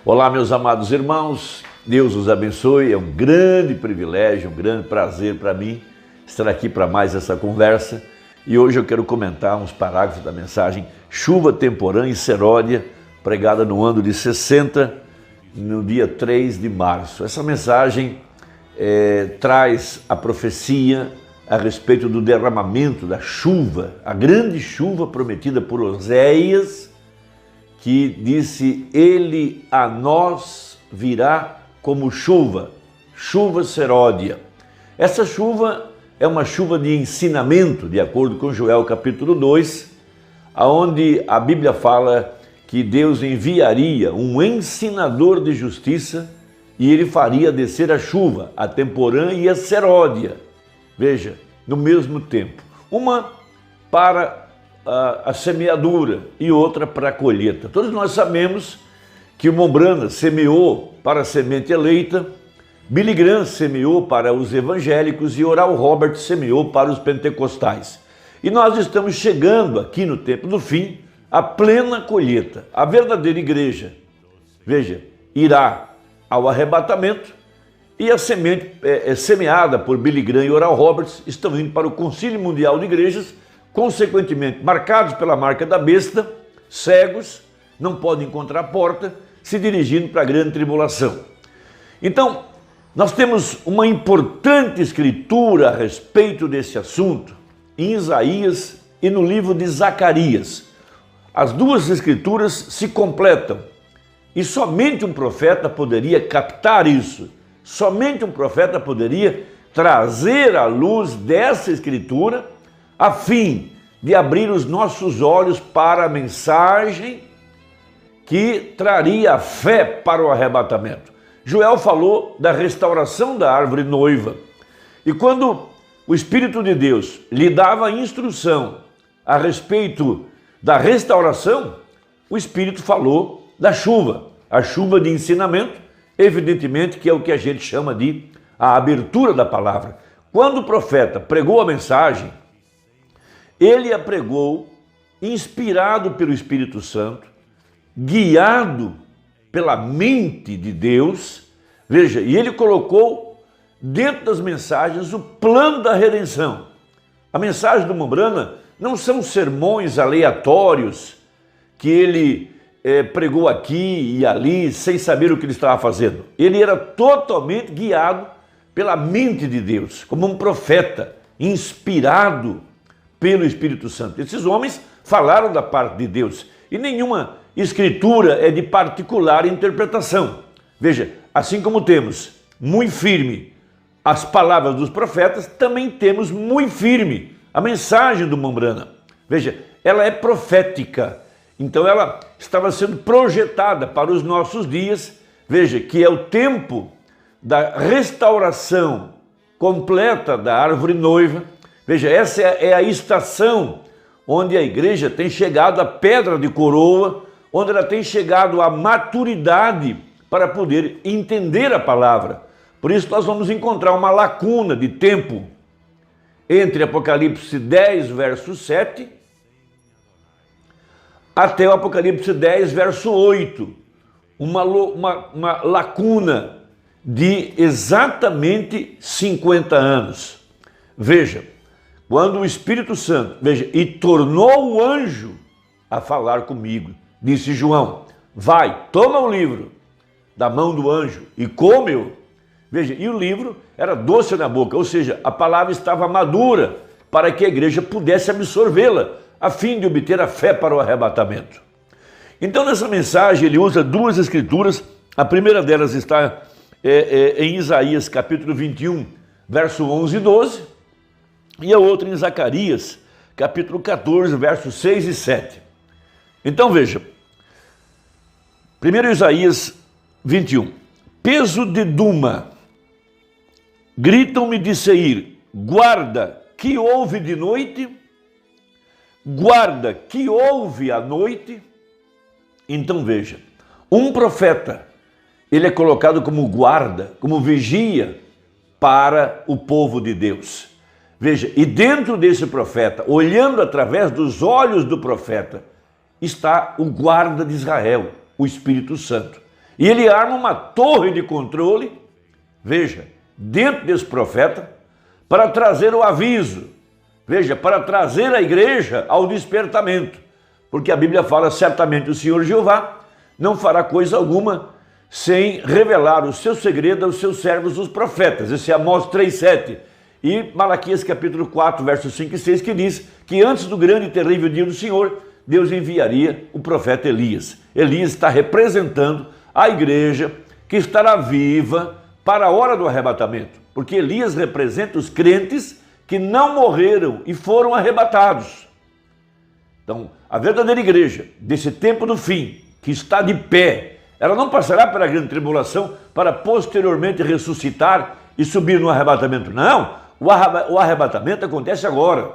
Olá, meus amados irmãos, Deus os abençoe. É um grande privilégio, um grande prazer para mim estar aqui para mais essa conversa. E hoje eu quero comentar uns parágrafos da mensagem Chuva Temporã em Seródia, pregada no ano de 60, no dia 3 de março. Essa mensagem traz a profecia a respeito do derramamento da chuva, a grande chuva prometida por Oséias, que disse: ele a nós virá como chuva, chuva seródia. Essa chuva é uma chuva de ensinamento, de acordo com Joel capítulo 2, onde a Bíblia fala que Deus enviaria um ensinador de justiça e ele faria descer a chuva, a temporã e a seródia. Veja, no mesmo tempo, uma para a semeadura e outra para a colheita. Todos nós sabemos que o Mombrana semeou para a semente eleita, Billy Graham semeou para os evangélicos e Oral Roberts semeou para os pentecostais. E nós estamos chegando aqui no tempo do fim, à plena colheita. A verdadeira igreja, veja, irá ao arrebatamento e a semente semeada por Billy Graham e Oral Roberts estão indo para o Concílio Mundial de Igrejas, consequentemente marcados pela marca da besta, cegos, não podem encontrar a porta, se dirigindo para a grande tribulação. Então, nós temos uma importante escritura a respeito desse assunto em Isaías e no livro de Zacarias. As duas escrituras se completam e somente um profeta poderia captar isso, somente um profeta poderia trazer à luz dessa escritura a fim de abrir os nossos olhos para a mensagem que traria a fé para o arrebatamento. Joel falou da restauração da árvore noiva. E quando o Espírito de Deus lhe dava a instrução a respeito da restauração, o Espírito falou da chuva, a chuva de ensinamento, evidentemente que é o que a gente chama de a abertura da palavra. Quando o profeta pregou a mensagem, ele a pregou inspirado pelo Espírito Santo, guiado pela mente de Deus, veja, e ele colocou dentro das mensagens o plano da redenção. A mensagem do Mombrana não são sermões aleatórios que ele pregou aqui e ali sem saber o que ele estava fazendo. Ele era totalmente guiado pela mente de Deus, como um profeta inspirado pelo Espírito Santo. Esses homens falaram da parte de Deus e nenhuma escritura é de particular interpretação. Veja, assim como temos muito firme as palavras dos profetas, também temos muito firme a mensagem do Mombrana. Veja, ela é profética, então ela estava sendo projetada para os nossos dias, veja, que é o tempo da restauração completa da árvore noiva. Veja, essa é a estação onde a igreja tem chegado à pedra de coroa, onde ela tem chegado à maturidade para poder entender a palavra. Por isso nós vamos encontrar uma lacuna de tempo entre Apocalipse 10, verso 7, até o Apocalipse 10, verso 8. Uma lacuna de exatamente 50 anos. Veja, quando o Espírito Santo, veja, e tornou o anjo a falar comigo, disse João, vai, toma o livro da mão do anjo e come-o. Veja, e o livro era doce na boca, ou seja, a palavra estava madura para que a igreja pudesse absorvê-la, a fim de obter a fé para o arrebatamento. Então, nessa mensagem, ele usa duas escrituras. A primeira delas está em Isaías capítulo 21, verso 11 e 12, e a outra em Zacarias, capítulo 14, versos 6 e 7. Então veja, primeiro Isaías 21. Peso de Duma, gritam-me de Seir, guarda, que houve de noite? Guarda, que houve à noite? Então veja, um profeta, ele é colocado como guarda, como vigia para o povo de Deus. Veja, e dentro desse profeta, olhando através dos olhos do profeta, está o guarda de Israel, o Espírito Santo. E ele arma uma torre de controle, veja, dentro desse profeta, para trazer o aviso, veja, para trazer a igreja ao despertamento. Porque a Bíblia fala, certamente o Senhor Jeová não fará coisa alguma sem revelar o seu segredo aos seus servos, os profetas. Esse é Amós 3,7. E Malaquias capítulo 4, versos 5 e 6, que diz que antes do grande e terrível dia do Senhor, Deus enviaria o profeta Elias. Elias está representando a igreja que estará viva para a hora do arrebatamento. Porque Elias representa os crentes que não morreram e foram arrebatados. Então, a verdadeira igreja desse tempo do fim, que está de pé, ela não passará pela grande tribulação para posteriormente ressuscitar e subir no arrebatamento. Não, o arrebatamento acontece agora,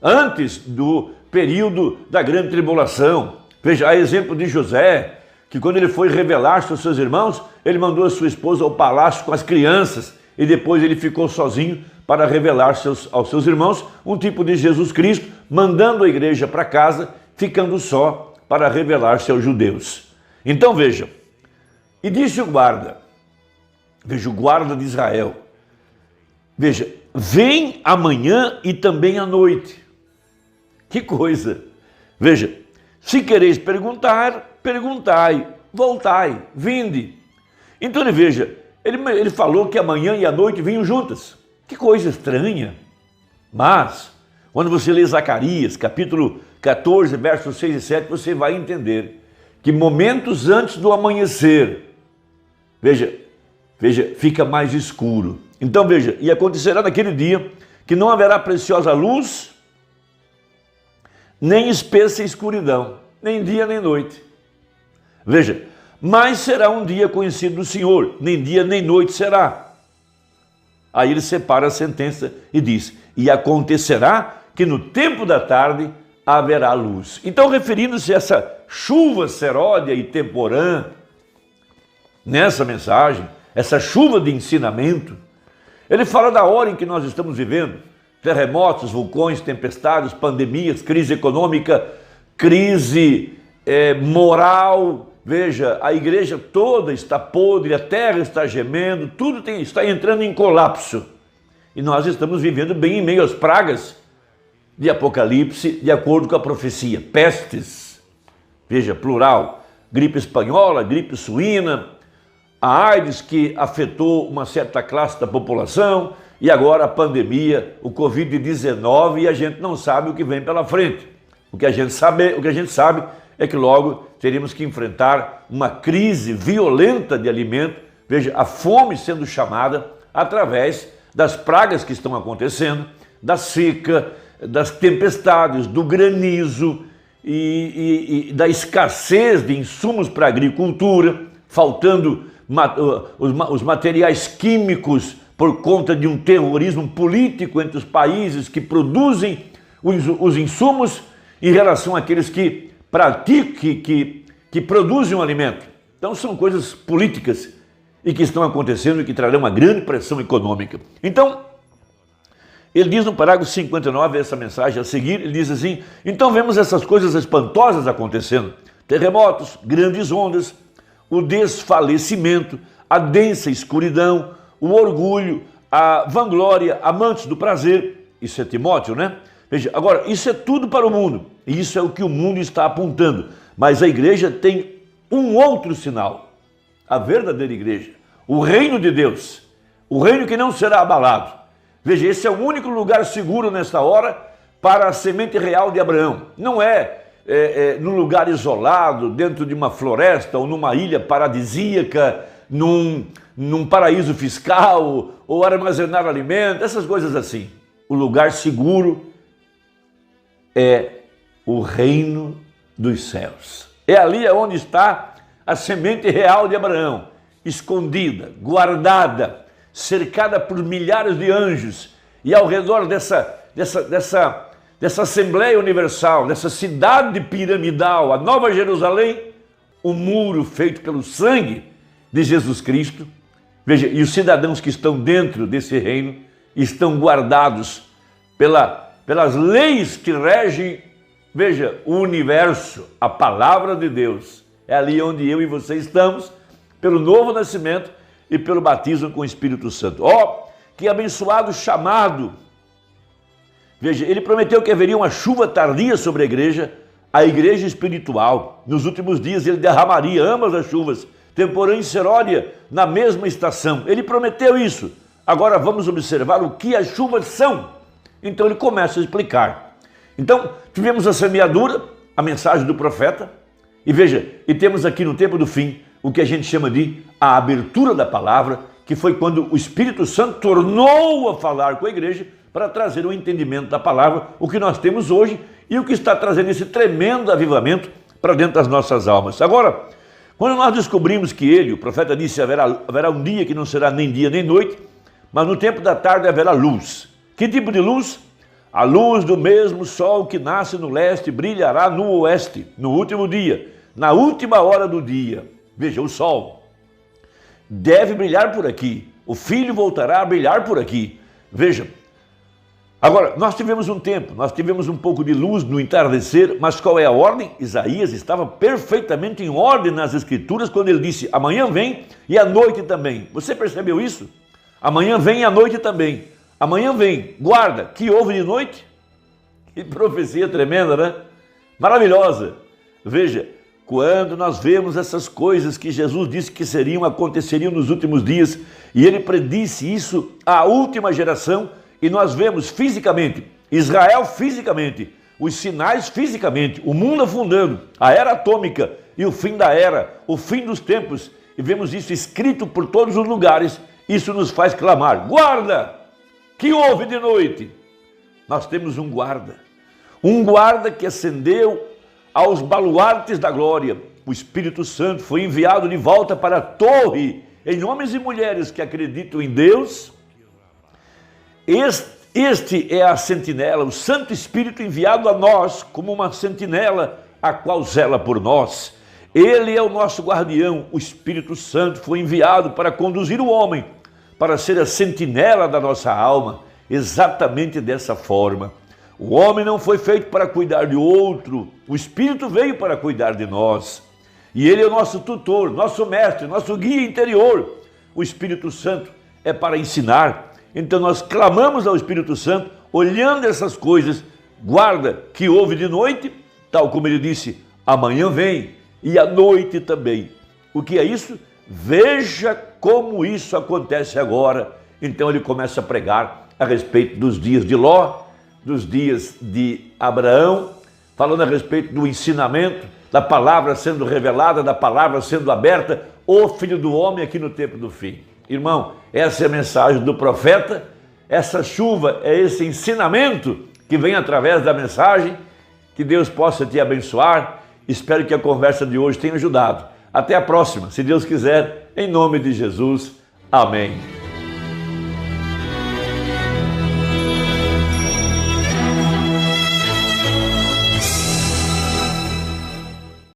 antes do período da grande tribulação. Veja, a exemplo de José, que quando ele foi revelar-se aos seus irmãos, ele mandou a sua esposa ao palácio com as crianças e depois ele ficou sozinho para revelar-se aos seus irmãos, um tipo de Jesus Cristo, mandando a igreja para casa, ficando só para revelar-se aos judeus. Então veja, e disse o guarda, veja, o guarda de Israel, veja, vem amanhã e também à noite. Que coisa! Veja, se quereis perguntar, perguntai, voltai, vinde. Então ele veja, ele falou que amanhã e a noite vinham juntas. Que coisa estranha. Mas, quando você lê Zacarias, capítulo 14, versos 6 e 7, você vai entender que momentos antes do amanhecer, veja, fica mais escuro. Então veja, e acontecerá naquele dia que não haverá preciosa luz, nem espessa escuridão, nem dia nem noite. Veja, mas será um dia conhecido do Senhor, nem dia nem noite será. Aí ele separa a sentença e diz, e acontecerá que no tempo da tarde haverá luz. Então, referindo-se a essa chuva seródia e temporã, nessa mensagem, essa chuva de ensinamento, ele fala da hora em que nós estamos vivendo, terremotos, vulcões, tempestades, pandemias, crise econômica, crise moral. Veja, a igreja toda está podre, a terra está gemendo, tudo está entrando em colapso. E nós estamos vivendo bem em meio às pragas de Apocalipse, de acordo com a profecia. Pestes, veja, plural, gripe espanhola, gripe suína, a AIDS que afetou uma certa classe da população, e agora a pandemia, o Covid-19, e a gente não sabe o que vem pela frente. O que a gente sabe é que logo teríamos que enfrentar uma crise violenta de alimento, veja, a fome sendo chamada através das pragas que estão acontecendo, da seca, das tempestades, do granizo e da escassez de insumos para a agricultura, faltando os materiais químicos por conta de um terrorismo político entre os países que produzem os insumos em relação àqueles que que produzem um alimento. Então são coisas políticas e que estão acontecendo e que trarão uma grande pressão econômica. Então, ele diz no parágrafo 59, essa mensagem a seguir, ele diz assim, então vemos essas coisas espantosas acontecendo, terremotos, grandes ondas, o desfalecimento, a densa escuridão, o orgulho, a vanglória, amantes do prazer, isso é Timóteo, né? Veja, agora, isso é tudo para o mundo, e isso é o que o mundo está apontando, mas a igreja tem um outro sinal, a verdadeira igreja, o reino de Deus, o reino que não será abalado. Veja, esse é o único lugar seguro nesta hora para a semente real de Abraão. Não é num lugar isolado, dentro de uma floresta ou numa ilha paradisíaca, num paraíso fiscal, ou armazenar alimento, essas coisas assim. O lugar seguro é o reino dos céus. É ali onde está a semente real de Abraão, escondida, guardada, cercada por milhares de anjos, e ao redor dessa Assembleia Universal, dessa cidade piramidal, a Nova Jerusalém, o muro feito pelo sangue de Jesus Cristo. Veja, e os cidadãos que estão dentro desse reino estão guardados pelas leis que regem, veja, o universo, a palavra de Deus É ali onde eu e você estamos, pelo novo nascimento e pelo batismo com o Espírito Santo. Ó, que abençoado chamado! Veja, ele prometeu que haveria uma chuva tardia sobre a igreja espiritual. Nos últimos dias ele derramaria ambas as chuvas, temporã e seródia, na mesma estação. Ele prometeu isso. Agora vamos observar o que as chuvas são. Então ele começa a explicar. Então, tivemos a semeadura, a mensagem do profeta, e veja, e temos aqui no tempo do fim, o que a gente chama de a abertura da palavra, que foi quando o Espírito Santo tornou a falar com a igreja para trazer o entendimento da palavra, o que nós temos hoje e o que está trazendo esse tremendo avivamento para dentro das nossas almas. Agora, quando nós descobrimos que ele, o profeta disse, haverá um dia que não será nem dia nem noite, mas no tempo da tarde haverá luz. Que tipo de luz? A luz do mesmo sol que nasce no leste brilhará no oeste, no último dia, na última hora do dia. Veja, o sol deve brilhar por aqui, o filho voltará a brilhar por aqui. Veja, agora, nós tivemos um tempo, nós tivemos um pouco de luz no entardecer, mas qual é a ordem? Isaías estava perfeitamente em ordem nas escrituras quando ele disse, amanhã vem e à noite também. Você percebeu isso? Amanhã vem e à noite também. Amanhã vem, guarda, que houve de noite? Que profecia tremenda, né? Maravilhosa. Veja, quando nós vemos essas coisas que Jesus disse que aconteceriam nos últimos dias, e ele predisse isso à última geração, e nós vemos fisicamente, Israel fisicamente, os sinais fisicamente, o mundo afundando, a era atômica e o fim da era, o fim dos tempos, e vemos isso escrito por todos os lugares, isso nos faz clamar, guarda! Que houve de noite? Nós temos um guarda que ascendeu aos baluartes da glória. O Espírito Santo foi enviado de volta para a torre, em homens e mulheres que acreditam em Deus. Este é a sentinela, o Santo Espírito enviado a nós como uma sentinela, a qual zela por nós. Ele é o nosso guardião, o Espírito Santo foi enviado para conduzir o homem, para ser a sentinela da nossa alma, exatamente dessa forma. O homem não foi feito para cuidar de outro, o Espírito veio para cuidar de nós. E ele é o nosso tutor, nosso mestre, nosso guia interior. O Espírito Santo é para ensinar. Então nós clamamos ao Espírito Santo, olhando essas coisas, guarda que houve de noite, tal como ele disse, amanhã vem, e à noite também. O que é isso? Veja como isso acontece agora. Então ele começa a pregar a respeito dos dias de Ló, dos dias de Abraão, falando a respeito do ensinamento, da palavra sendo revelada, da palavra sendo aberta, o Filho do Homem aqui no tempo do fim. Irmão, essa é a mensagem do profeta, essa chuva é esse ensinamento que vem através da mensagem, que Deus possa te abençoar. Espero que a conversa de hoje tenha ajudado. Até a próxima, se Deus quiser, em nome de Jesus. Amém.